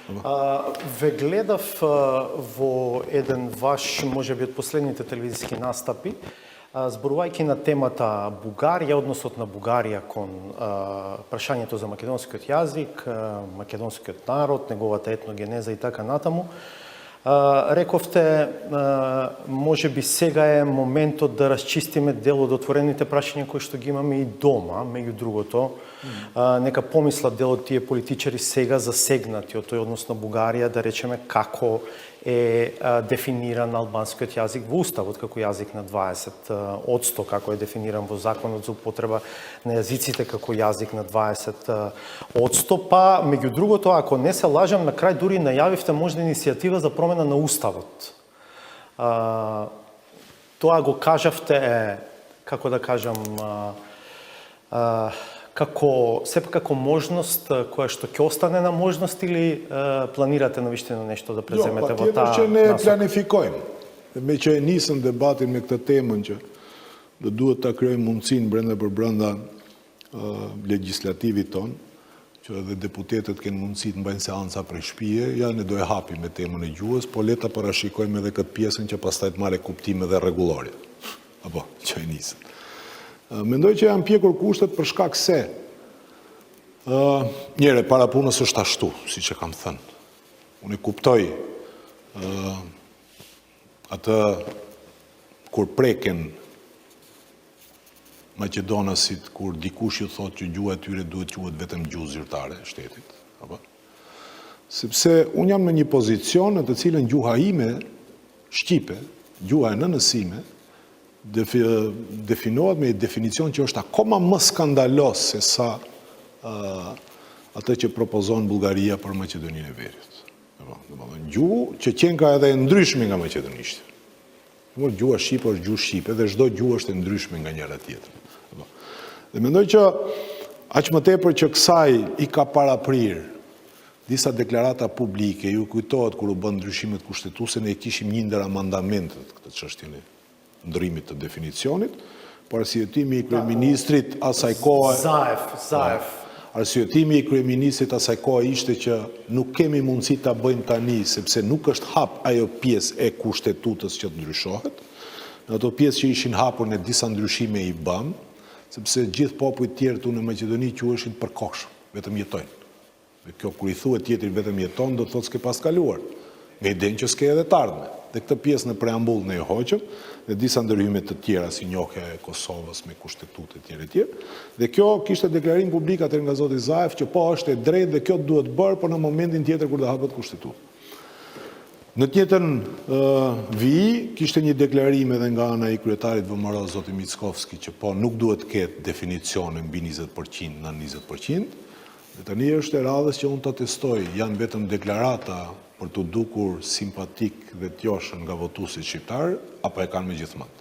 Ве гледав во еден ваш, може би од последните телевизиски настапи, зборувајќи на темата Бугарија, односот на Бугарија кон прашањето за македонскиот јазик, македонскиот народ, неговата етногенеза и така натаму, рековте, може би сега е моментот да расчистиме дел од отворените прашања кои што ги имаме и дома, меѓу другото. Нека помислат дел од тие политичари сега засегнати од тој однос на Бугарија, да речеме како е дефиниран албанскиот јазик во Уставот како јазик на 20%, како е дефиниран во Законот за употреба на јазиците како јазик на 20%, па меѓу другото, ако не се лажам, на крај дури најавивте можда иницијатива за промена на Уставот. Тоа го кажавте, како да кажам, сепак како можност која што ќе остане на можност или планирате навистина нешто да преземете во таа насока? Që ne planifikojmë. Me që e nisëm debatin me këtë temën që do duhet ta krijojmë mundësinë brenda për brenda legjislativit ton, që edhe deputetët kenë mundësi të mbajnë seanca prej shtëpie, ja ne do e hapim me temën e gjuhës, po le ta parashikojmë edhe këtë pjesën që pastaj të marrë kuptim edhe rregulloria. Apo, që e nisëm. Mendoj që janë pjekur kushtet për shkak se njëre, para punës është ashtu, si që kam thënë. Unë e kuptoj atë kur preken Maqedonasit, kur dikush ju thot që gjuha e tyre duhet quhet vetëm gjuhë zyrtare e shtetit. Apo? Sepse unë jam në një pozicion në të cilën gjuha ime, shqipe, gjuha e nënësime, definohet me definicion që është akoma më skandalos se sa atë që propozon Bullgaria për Maqedoninë e Veriut. Gjuhë që qenë ka edhe ndryshme nga maqedonisht. Gjuha shqipe është gjuhë shqipe dhe çdo gjuhë është e ndryshme nga njëra tjetra. Dhe mendoj që aq më tepër që kësaj i ka paraprir disa deklarata publike, ju kujtohet kur u bën ndryshimet kushtetuese, ne kishim një ndër amandamentet këtë çështjen e ndrimit të definicionit, por arsyetimi i kryeministrit asaj kohe Zaev. Arsyetimi i kryeministrit asaj kohe ishte që nuk kemi mundësi ta bëjmë tani sepse nuk është hap ajo pjesë e kushtetutës që të ndryshohet. Në ato pjesë që ishin hapur ne disa ndryshime i bëm, sepse gjithë popujt tjerë këtu në Maqedoni quheshin përkohshëm, vetëm jetojnë. Dhe kjo kur i thuhet tjetrit vetëm jeton, do të thotë s'ke pas kaluar. Me idenë që s'ke edhe të ardhme. Dhe këtë pjesë në preambull ne e hoqëm, dhe disa ndërhyme të tjera si njohja e Kosovës me kushtetutë e tjerë. Dhe kjo kishte deklarim publik atëherë nga zoti Zaev që po është e drejtë dhe kjo duhet bërë, por në momentin tjetër kur do hapet kushtetutë. Në të njëjtën vijë kishte një deklarim edhe nga ana i kryetarit VMRO zoti Mickovski që po nuk duhet të ketë definicione mbi 20% në 20%. Dhe tani është e radhës që unë të testoj, janë vetëm deklarata për të dukur simpatik dhe t'joshën nga votuesit shqiptar, apo e kanë me gjithmonë.